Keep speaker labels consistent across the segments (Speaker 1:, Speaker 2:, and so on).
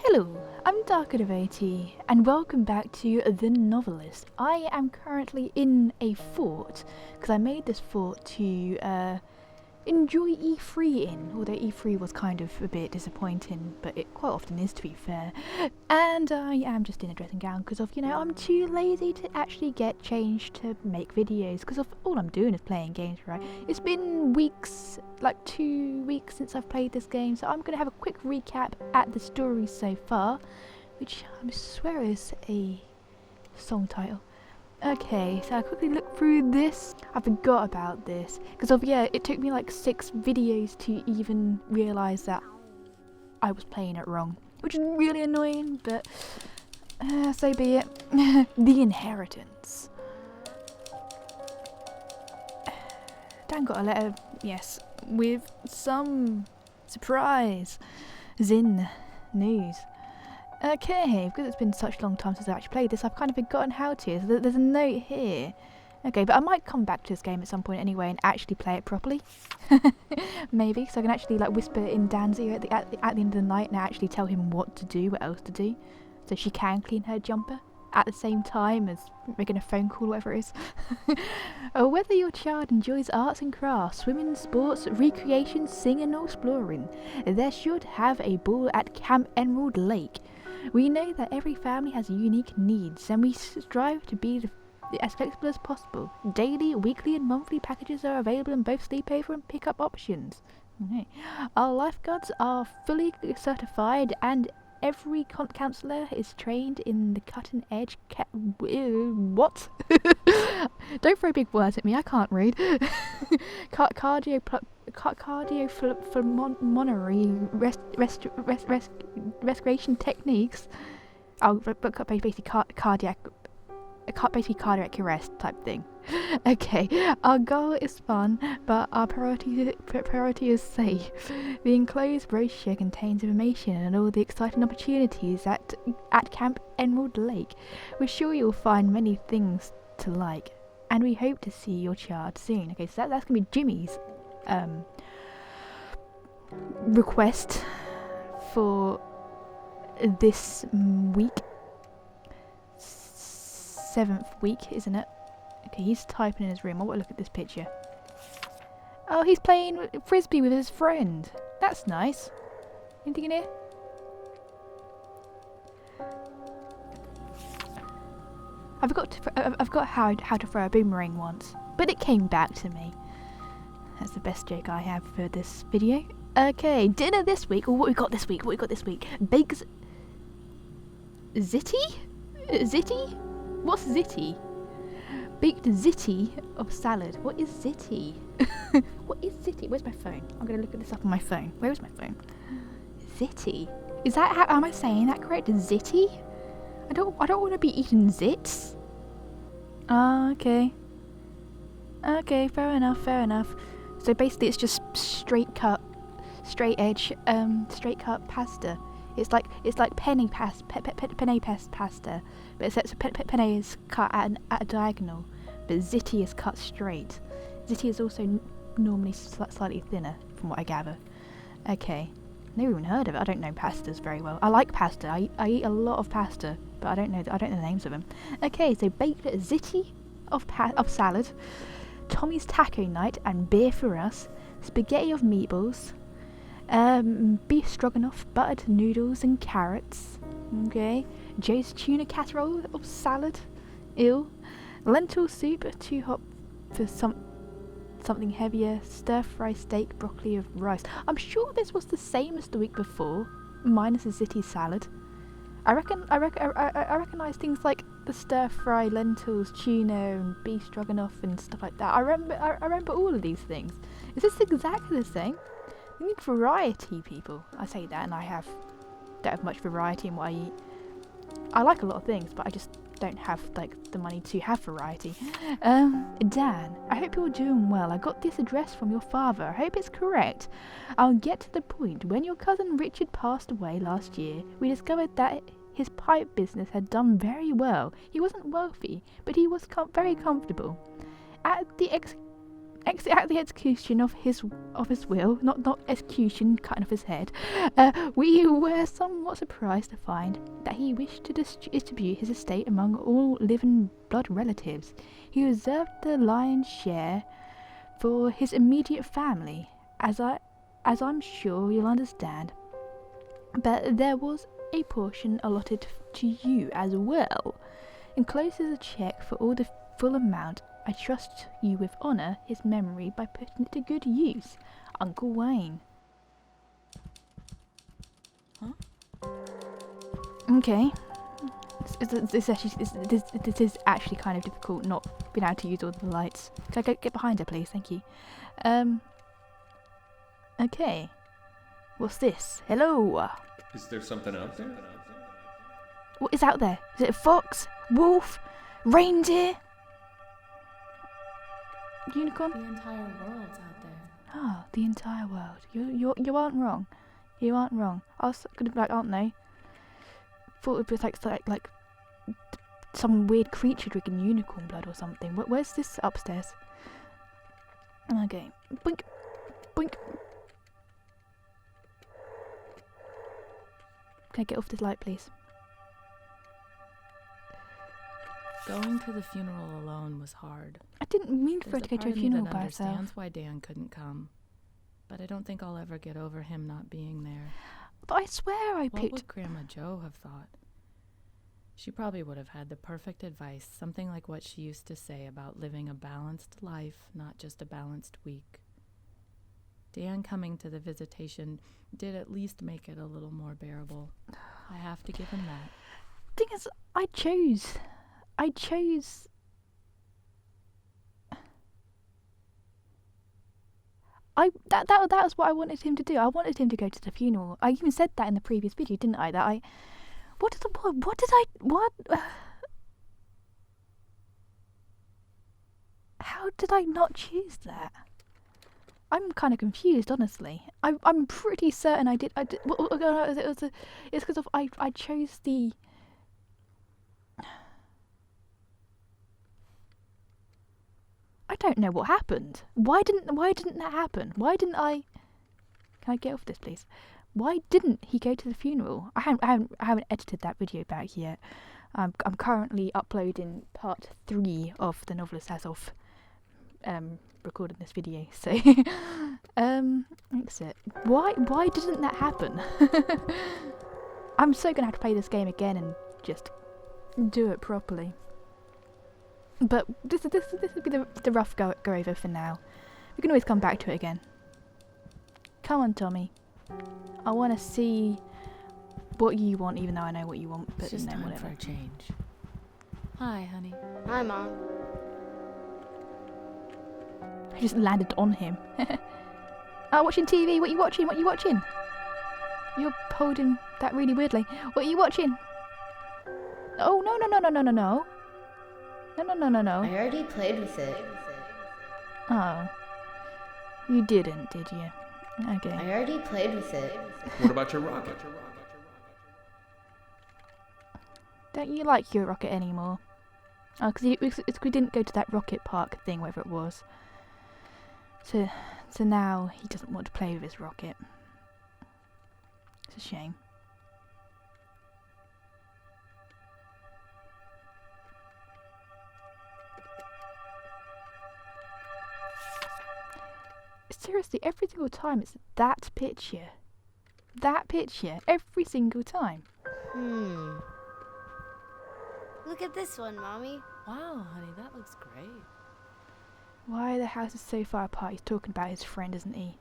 Speaker 1: Hello, I'm DarkerDevotee, and welcome back to The Novelist. I am currently in a fort, because I made this fort to enjoy E3 in, although E3 was kind of a bit disappointing, but it quite often is, to be fair. And I am just in a dressing gown because of, I'm too lazy to actually get changed to make videos, because of all I'm doing is playing games, right? It's been weeks, like 2 weeks since I've played this game, so I'm going to have a quick recap at the story so far, which I swear is a song title. Okay, so I quickly looked through this. I forgot about this because it took me like 6 videos to even realise that I was playing it wrong, which is really annoying, but so be it. The Inheritance. Dan got a letter, yes, with some surprise. Zin news. Okay, because it's been such a long time since I've actually played this, I've kind of forgotten how to. So there's a note here. Okay, but I might come back to this game at some point anyway and actually play it properly. Maybe, so I can actually like whisper in Dan's ear at the end of the night and actually tell him what to do, what else to do, so she can clean her jumper at the same time as making a phone call, whatever it is. Whether your child enjoys arts and crafts, swimming, sports, recreation, singing or exploring, they should have a ball at Camp Emerald Lake. We know that every family has unique needs, and we strive to be as flexible as possible. Daily, weekly and monthly packages are available in both sleepover and pick-up options. Okay. Our lifeguards are fully certified, and every counsellor is trained in the cutting-edge what? Don't throw big words at me, I can't read. Cardiopulmonary respiration techniques. Basically cardiac arrest type thing. Okay, our goal is fun, but our priority is safe. The enclosed brochure contains information and all the exciting opportunities at Camp Emerald Lake. We're sure you'll find many things to like, and we hope to see your child soon. Okay, so that's gonna be Jimmy's request for this week. 7th week, isn't it? Okay, he's typing in his room. I want to look at this picture. Oh, he's playing frisbee with his friend. That's nice. Anything in here? I forgot how to throw a boomerang once, but it came back to me. That's the best joke I have for this video. Okay, dinner this week. Or what we got this week? Baked ziti? Ziti? What's ziti? Baked ziti of salad. What is ziti? What is ziti? Where's my phone? I'm gonna look at this up on my phone. Where is my phone? Ziti. Is that how am I saying that correct? Ziti? I don't want to be eating zits. Okay. Okay, fair enough. So basically, it's just straight cut pasta. It's like penne pasta, but except penne is cut at a diagonal, but ziti is cut straight. Ziti is also normally slightly thinner, from what I gather. Okay, never even heard of it. I don't know pastas very well. I like pasta. I eat a lot of pasta, but I don't know the names of them. Okay, so baked ziti of salad, Tommy's taco night and beer for us, spaghetti of meatballs. Beef stroganoff, buttered noodles and carrots. Okay. Joe's tuna casserole of salad. Ew. Lentil soup, too hot for something heavier. Stir fry steak, broccoli of rice. I'm sure this was the same as the week before, minus the ziti salad. I recognise things like the stir fry, lentils, tuna, and beef stroganoff and stuff like that. I remember all of these things. Is this exactly the same? We need variety, people. I say that, and don't have much variety in what I eat. I like a lot of things, but I just don't have the money to have variety. Dan, I hope you're doing well. I got this address from your father. I hope it's correct. I'll get to the point. When your cousin Richard passed away last year, we discovered that his pipe business had done very well. He wasn't wealthy, but he was very comfortable. At the at the execution of his will, not execution, cutting off his head, we were somewhat surprised to find that he wished to distribute his estate among all living blood relatives. He reserved the lion's share for his immediate family, as I'm sure you'll understand. But there was a portion allotted to you as well. Enclosed is a check for all the full amount. I trust you with honour his memory by putting it to good use. Uncle Wayne.
Speaker 2: Huh?
Speaker 1: Okay. This is actually kind of difficult not being able to use all the lights. Can I go get behind her, please? Thank you. Okay. What's this? Hello.
Speaker 3: Is there something out there?
Speaker 1: What is out there? Is it a fox? Wolf? Reindeer? Unicorn?
Speaker 2: The entire world's out there.
Speaker 1: Oh, the entire world. You aren't wrong. You aren't wrong. I was gonna be like, aren't they? Thought it was like some weird creature drinking unicorn blood or something. Where's this upstairs? Okay. Boink. Boink. Can I get off this light, please?
Speaker 2: Going to the funeral alone was hard.
Speaker 1: I didn't mean for her to go to a funeral by herself.
Speaker 2: Understands why Dan couldn't come, but I don't think I'll ever get over him not being there.
Speaker 1: But I swear I
Speaker 2: What
Speaker 1: picked...
Speaker 2: would Grandma Jo have thought? She probably would have had the perfect advice, something like what she used to say about living a balanced life, not just a balanced week. Dan coming to the visitation did at least make it a little more bearable. I have to give him that.
Speaker 1: Thing is, I chose... That was what I wanted him to do. I wanted him to go to the funeral. I even said that in the previous video, didn't I? That I... How did I not choose that? I'm kind of confused, honestly. I'm pretty certain I did. It's because of I chose the... I don't know what happened. Why didn't that happen? Why didn't I... Can I get off this, please? Why didn't he go to the funeral? I haven't edited that video back yet. I'm currently uploading part 3 of the Novelist as of recording this video. So exit. Why didn't that happen? I'm so gonna have to play this game again and just do it properly. But this would be the rough go over for now. We can always come back to it again. Come on, Tommy. I want to see what you want, even though I know what you want. But
Speaker 2: It's just
Speaker 1: no,
Speaker 2: time
Speaker 1: whatever.
Speaker 2: for a change. Hi, honey.
Speaker 4: Hi, Mom.
Speaker 1: I just landed on him. Oh, watching TV. What you watching? What you watching? You're holding that really weirdly. What are you watching? Oh, no. No.
Speaker 4: I already played with it.
Speaker 1: Oh. You didn't, did you? Okay.
Speaker 4: I already played with it.
Speaker 3: What about your rocket?
Speaker 1: Don't you like your rocket anymore? Oh, because we didn't go to that rocket park thing, whatever it was. So now he doesn't want to play with his rocket. It's a shame. Seriously, every single time it's that picture. That picture, every single time.
Speaker 4: Look at this one, Mommy.
Speaker 2: Wow, honey, that looks great.
Speaker 1: Why the house is so far apart? He's talking about his friend, isn't he?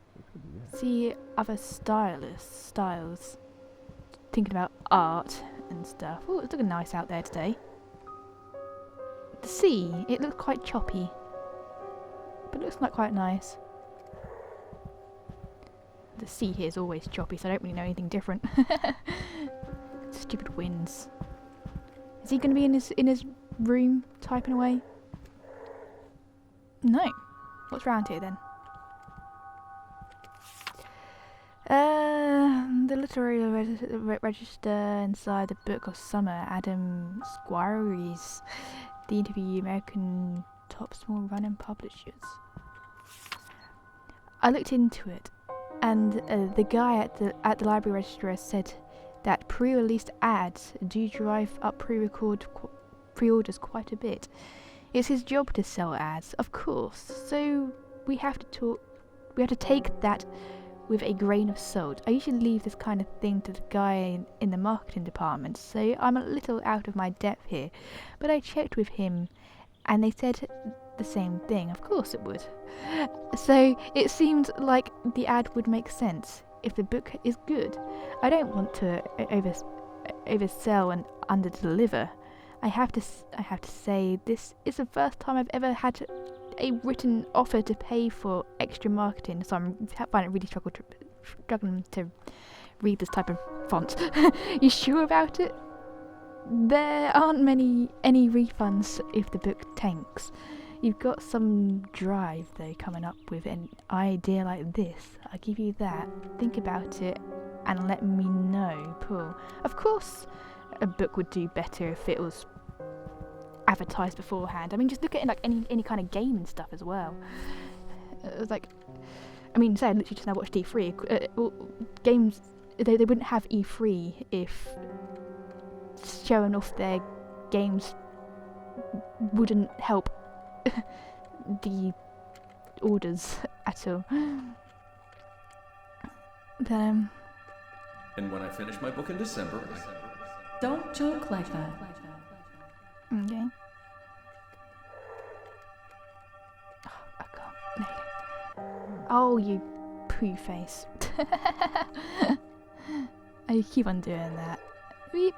Speaker 1: See other styles. Thinking about art and stuff. Oh, it's looking nice out there today. The sea, it looks quite choppy. But it looks like quite nice. The sea here is always choppy, so I don't really know anything different. Stupid winds. Is he going to be in his room typing away? No. What's round here then? The literary register inside the Book of Summer. Adam Squires. The interview American top small running publishers. I looked into it, and the guy at the library registrar said that pre-released ads do drive up pre-orders quite a bit. It's his job to sell ads, of course. So we have to take that with a grain of salt. I usually leave this kind of thing to the guy in the marketing department, so I'm a little out of my depth here. But I checked with him, and they said the same thing. Of course it would. So it seemed like the ad would make sense if the book is good. I don't want to oversell and underdeliver. I have to say this is the first time I've ever had a written offer to pay for extra marketing, so I find it really struggling to read this type of font. You sure about it? There aren't any refunds if the book tanks. You've got some drive though coming up with an idea like this. I'll give you that. Think about it and let me know, Paul. Of course a book would do better if it was advertised beforehand. I mean, just look at it like any kind of game and stuff as well. It was like, I mean, say I literally just now watched E3. Games, they wouldn't have E3 if showing off their games wouldn't help the orders at all.
Speaker 3: And when I finish my book in December,
Speaker 2: Don't joke like that.
Speaker 1: Okay. Oh god, no. Oh, you poo face. Oh, you keep on doing that. Weep.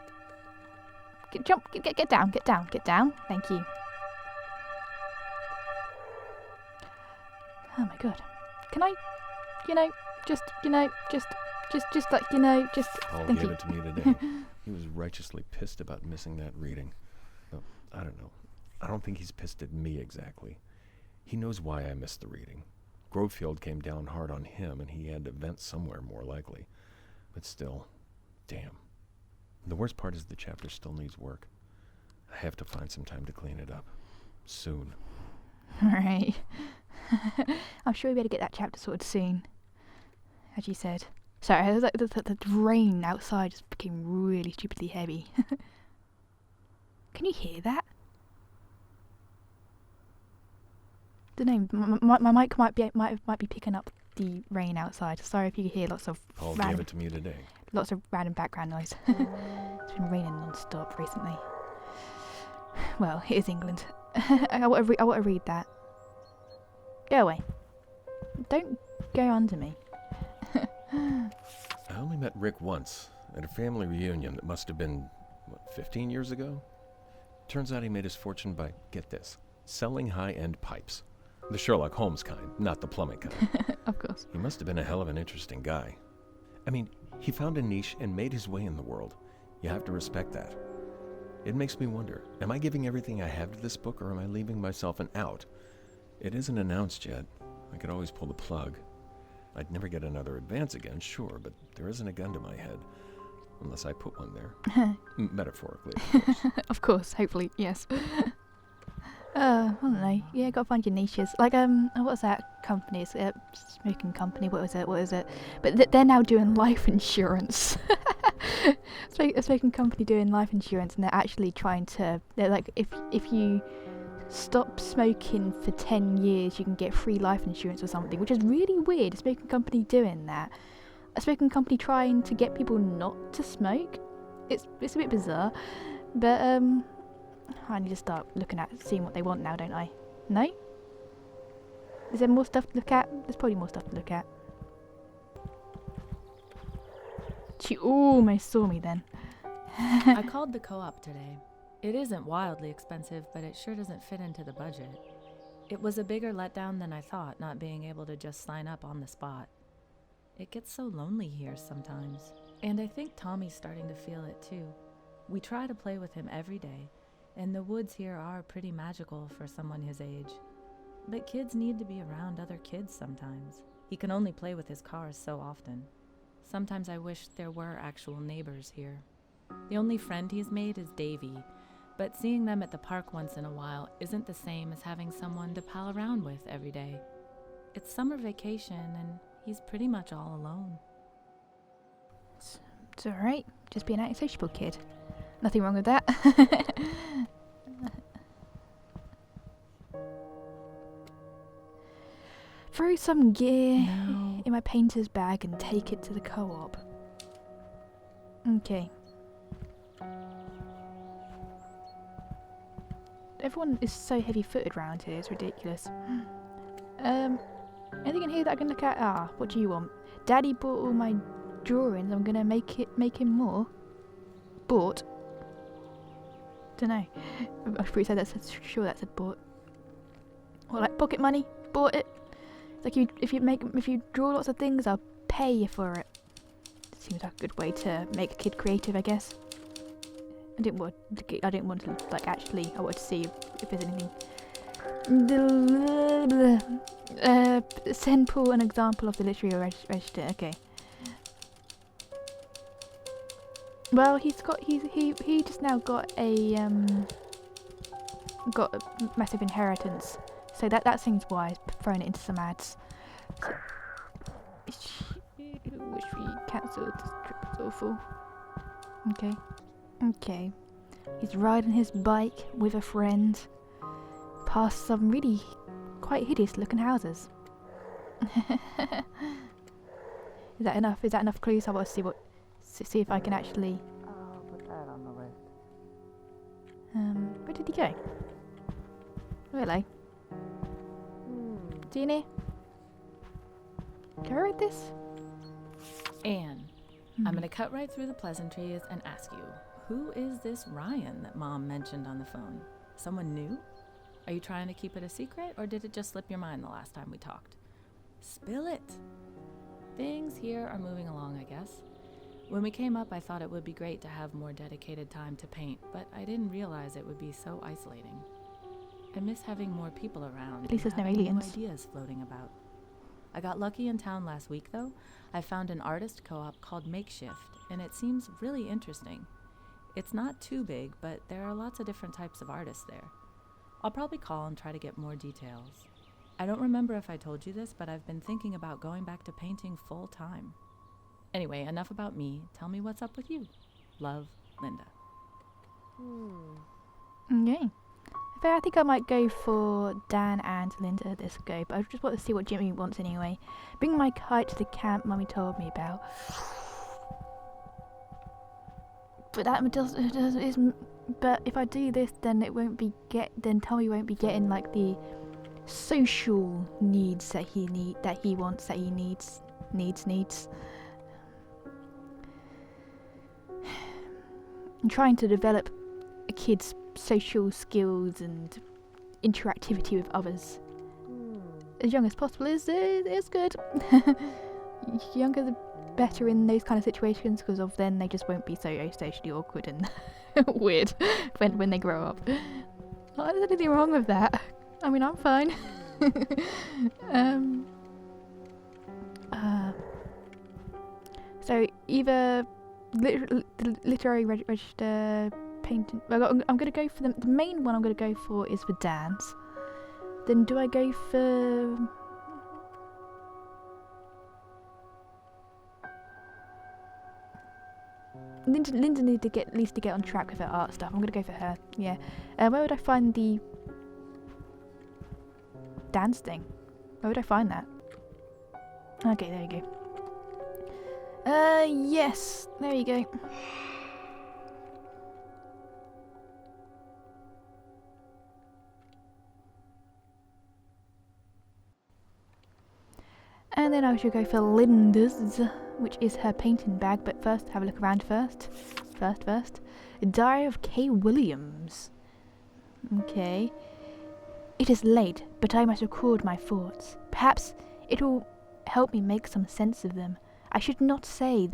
Speaker 1: Get down. Thank you. Oh my god. Can I, just
Speaker 5: Paul
Speaker 1: thank
Speaker 5: gave
Speaker 1: you.
Speaker 5: it to me today. He was righteously pissed about missing that reading. I don't know. I don't think he's pissed at me exactly. He knows why I missed the reading. Grovefield came down hard on him, and he had to vent somewhere more likely. But still, damn. The worst part is the chapter still needs work. I have to find some time to clean it up. Soon.
Speaker 1: Right. I'm sure we better get that chapter sorted soon. As you said. Sorry, it was like the rain outside just became really stupidly heavy. Can you hear that? Don't know. My mic might be picking up the rain outside. Sorry if you hear lots of
Speaker 5: Paul gave it to me today.
Speaker 1: lots of random background noise. It's been raining non-stop recently. Well, it is England. I want to read that. Go away. Don't go under me.
Speaker 5: I only met Rick once, at a family reunion that must have been, 15 years ago? Turns out he made his fortune by, get this, selling high-end pipes. The Sherlock Holmes kind, not the plumbing kind.
Speaker 1: Of course.
Speaker 5: He must have been a hell of an interesting guy. I mean, he found a niche and made his way in the world. You have to respect that. It makes me wonder, am I giving everything I have to this book, or am I leaving myself an out? It isn't announced yet. I could always pull the plug. I'd never get another advance again, sure, but there isn't a gun to my head. Unless I put one there. Metaphorically, of course.
Speaker 1: Of course, hopefully, yes. I don't know. Yeah, gotta find your niches. Like, what was that company? It's a smoking company. What is it? But they're now doing life insurance. A smoking company doing life insurance, and they're actually trying to. They're like, if you stop smoking for 10 years, you can get free life insurance or something, which is really weird. A smoking company doing that. A smoking company trying to get people not to smoke. It's a bit bizarre, but I need to start looking at seeing what they want now, don't I? No? Is there more stuff to look at? There's probably more stuff to look at. She almost saw me then.
Speaker 2: I called the co-op today. It isn't wildly expensive, but it sure doesn't fit into the budget. It was a bigger letdown than I thought, not being able to just sign up on the spot. It gets so lonely here sometimes, and I think Tommy's starting to feel it too. We try to play with him every day, and the woods here are pretty magical for someone his age. But kids need to be around other kids sometimes. He can only play with his cars so often. Sometimes I wish there were actual neighbors here. The only friend he's made is Davy, but seeing them at the park once in a while isn't the same as having someone to pal around with every day. It's summer vacation, and he's pretty much all alone.
Speaker 1: It's alright, just be an antisocial kid. Nothing wrong with that. Throw some gear
Speaker 2: No.
Speaker 1: in my painter's bag and take it to the co-op. Okay. Everyone is so heavy-footed round here, it's ridiculous. Anything in here that I can look at? Ah, what do you want? Daddy bought all my drawings, I'm gonna make him more. Bought? Dunno. I'm pretty sure that said bought. Or like pocket money? Bought it? It's like if you draw lots of things, I'll pay you for it. Seems like a good way to make a kid creative, I guess. I didn't want to like actually. I wanted to see if there's anything. Send Paul an example of the literary register. Okay. Well, he just now got a massive inheritance, so that seems wise. Throwing it into some ads. So, which we cancelled. This trip was awful. Okay. He's riding his bike with a friend past some really quite hideous looking houses. Is that enough? Is that enough clues? I want to see if I can actually.
Speaker 6: I'll put that on the list.
Speaker 1: Where did he go? Oh, hello. Jeannie? Can I read this?
Speaker 2: Anne, I'm going to cut right through the pleasantries and ask you, who is this Ryan that Mom mentioned on the phone? Someone new? Are you trying to keep it a secret, or did it just slip your mind the last time we talked? Spill it! Things here are moving along, I guess. When we came up, I thought it would be great to have more dedicated time to paint, but I didn't realize it would be so isolating. I miss having more people around.
Speaker 1: At least there's no
Speaker 2: having new
Speaker 1: aliens.
Speaker 2: ideas floating about. I got lucky in town last week, though. I found an artist co-op called Makeshift, and it seems really interesting. It's not too big, but there are lots of different types of artists there. I'll probably call and try to get more details. I don't remember if I told you this, but I've been thinking about going back to painting full time. Anyway, enough about me. Tell me what's up with you. Love, Linda.
Speaker 1: Okay. I think I might go for Dan and Linda this go, but I just want to see what Jimmy wants anyway. Bring my kite to the camp Mummy told me about. But but if I do this, then it won't be then Tommy won't be getting like the social needs that he needs. I'm trying to develop a kid's social skills and interactivity with others as young as possible is good. Younger the better in those kind of situations, because of then they just won't be so socially awkward and weird when they grow up. Not there's anything wrong with that. I mean, I'm fine. So either literary register, painting. I'm going to go for the main one. I'm going to go for is for dance. Then do I go for? Linda needs to get at least to get on track with her art stuff. I'm going to go for her. Yeah. Where would I find the dance thing? Where would I find that? Okay, there you go. Yes, there you go. And then I should go for Linda's, which is her painting bag. But first, have a look around first. First. Diary of K. Williams. Okay. It is late, but I must record my thoughts. Perhaps it will help me make some sense of them. I should not say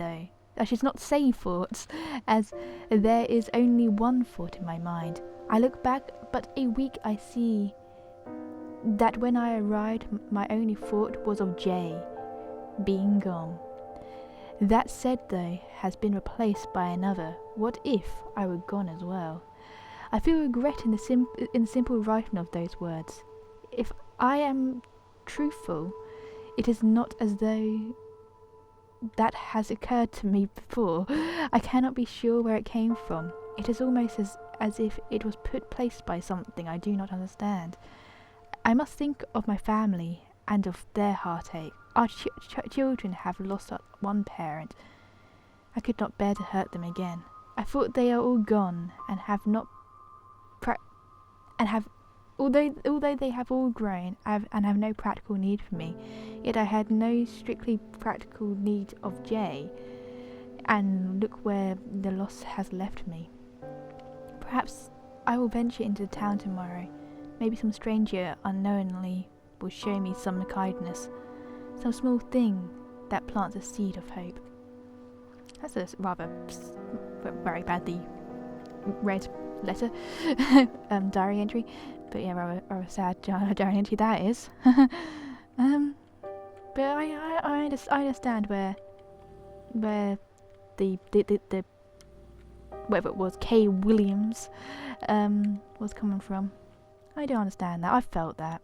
Speaker 1: thoughts, as there is only one thought in my mind. I look back but a week I see that when I arrived my only thought was of Jay being gone. That said though has been replaced by another. What if I were gone as well? I feel regret in the simple writing of those words. If I am truthful, It is not as though that has occurred to me before. I cannot be sure where it came from. It is almost as if it was placed by something I do not understand. I must think of my family and of their heartache. Our children have lost one parent. I could not bear to hurt them again. I thought they are all gone and have not although they have all grown and have no practical need for me, yet I had no strictly practical need of Jay, and look where the loss has left me. Perhaps I will venture into the town tomorrow. Maybe some stranger unknowingly will show me some kindness, some small thing that plants a seed of hope. That's a rather very badly read letter, diary entry, but yeah, rather sad diary entry that is. But I understand where the whatever it was, K. Williams, was coming from. I do understand that. I felt that.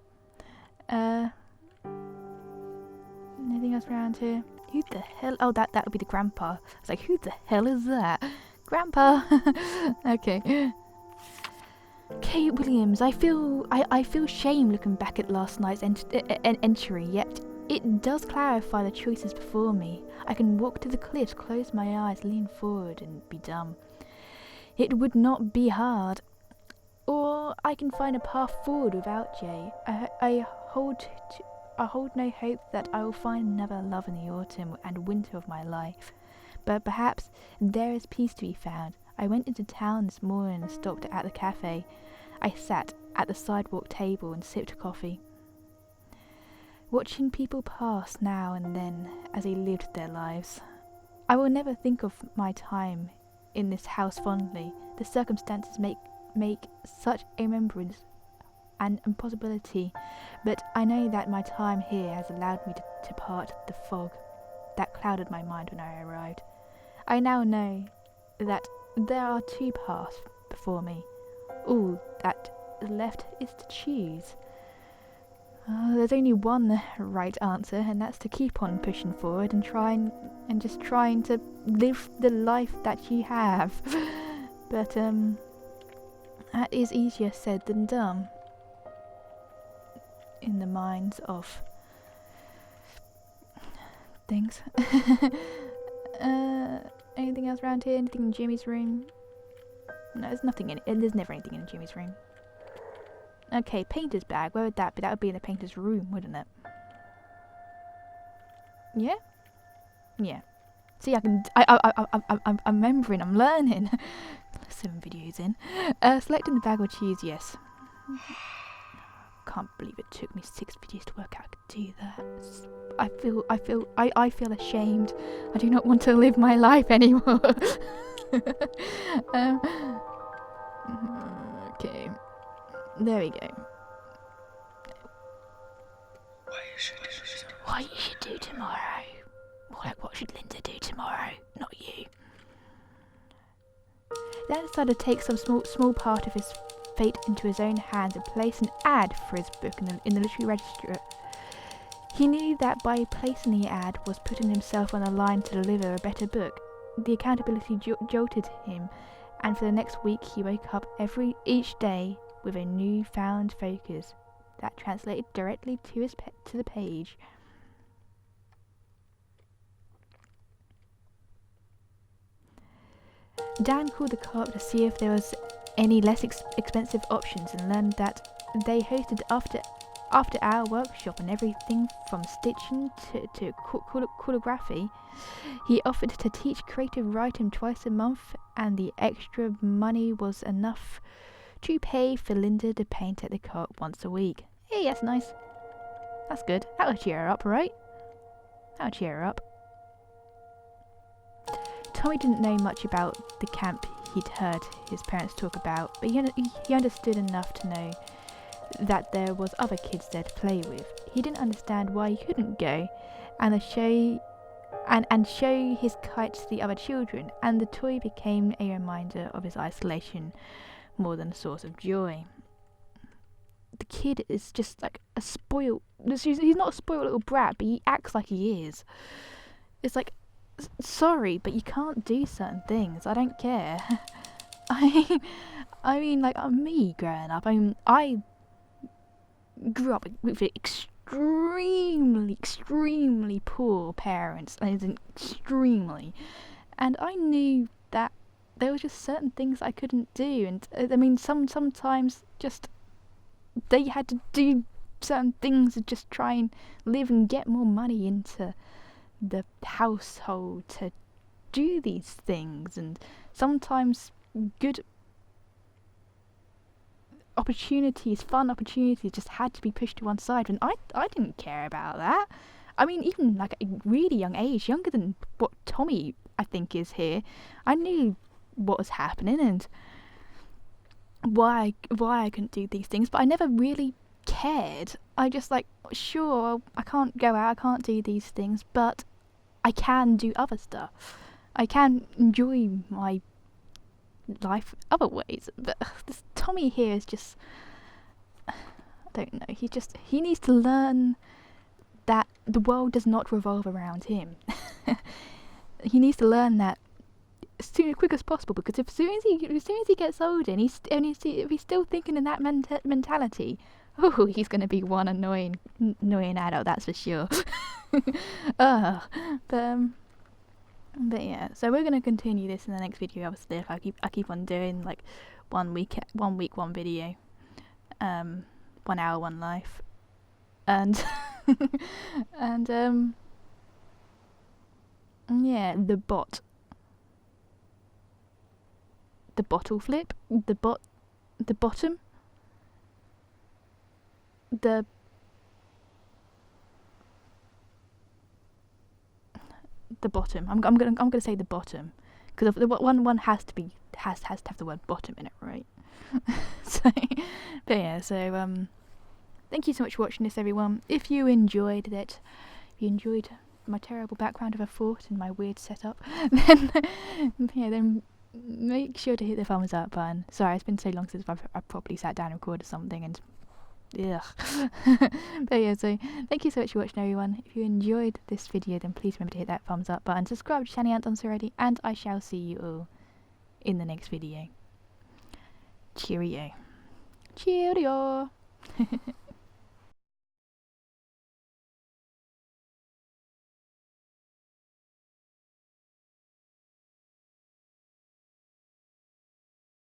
Speaker 1: Anything else around here? Who the hell? Oh, that would be the grandpa. I was like, who the hell is that? Grandpa. Okay. Kate Williams. I feel shame looking back at last night's entry. Yet it does clarify the choices before me. I can walk to the cliffs, close my eyes, lean forward, and be dumb. It would not be hard. Or I can find a path forward without Jay. I hold no hope that I will find another love in the autumn and winter of my life. But perhaps there is peace to be found. I went into town this morning and stopped at the cafe. I sat at the sidewalk table and sipped coffee, watching people pass now and then as they lived their lives. I will never think of my time in this house fondly. The circumstances make such a remembrance an impossibility, but I know that my time here has allowed me to part the fog that clouded my mind when I arrived. I now know that there are two paths before me. All that is left is to choose. There's only one right answer, and that's to keep on pushing forward and trying to live the life that you have. But that is easier said than done in the minds of things. Anything else around here? Anything in Jimmy's room? No, there's nothing in it. There's never anything in Jimmy's room. Okay, painter's bag. Where would that be? That would be in the painter's room, wouldn't it? Yeah? Yeah. See, I'm remembering, I'm learning. 7 videos in. Selecting the bag or choose yes. Can't believe it took me 6 videos to work out I could do that. I feel ashamed. I do not want to live my life anymore. Okay. There we go. What you should do tomorrow. More like what should Linda do tomorrow, not you. Dan decided to take some small part of his fate into his own hands and place an ad for his book in the literary register. He knew that by placing the ad was putting himself on the line to deliver a better book. The accountability jolted him, and for the next week he woke up each day with a newfound focus that translated directly to the page. Dan called the co-op to see if there was any less expensive options and learned that they hosted after-hour workshop and everything from stitching to calligraphy. He offered to teach creative writing twice a month, and the extra money was enough to pay for Linda to paint at the co-op once a week. Hey, that's nice. That's good. That'll cheer her up, right? That'll cheer her up. Tommy didn't know much about the camp he'd heard his parents talk about, but he understood enough to know that there was other kids there to play with. He didn't understand why he couldn't go and show his kite to the other children, and the toy became a reminder of his isolation more than a source of joy. the kid is just like a spoiled. He's not a spoiled little brat, but he acts like he is. It's like, sorry, but you can't do certain things. I don't care. I mean, like me growing up. I grew up with extremely poor parents, as in extremely, and I knew that there were just certain things I couldn't do, and I mean, sometimes just they had to do certain things to just try and live and get more money into the household to do these things, and sometimes good opportunities, fun opportunities just had to be pushed to one side, and I didn't care about that. I mean, even like at a really young age, younger than what Tommy I think is here, I knew what was happening and why I couldn't do these things, but I never really cared. I just like, sure, I can't go out, I can't do these things, but I can do other stuff. I can enjoy my life other ways. But this Tommy here is just, I don't know, he needs to learn that the world does not revolve around him. He needs to learn that as quick as possible, because as soon as he gets older and if he's still thinking in that mentality, oh, he's going to be one annoying adult, that's for sure. But yeah, so we're going to continue this in the next video. Obviously, if I keep on doing like 1 week, 1 video, 1 hour, 1 life, and and yeah, the bottle flip, the bottom, the bottom. I'm gonna say the bottom, because the one has to have the word bottom in it, right? So, but yeah, so thank you so much for watching this, everyone. If you enjoyed it, if you enjoyed my terrible background of a fort and my weird setup, then make sure to hit the thumbs up button. Sorry, it's been so long since I've properly sat down and recorded something, and ugh. But yeah, so thank you so much for watching, everyone. If you enjoyed this video, then please remember to hit that thumbs up button, subscribe to the channel if you haven't done so already, and I shall see you all in the next video. Cheerio. Cheerio.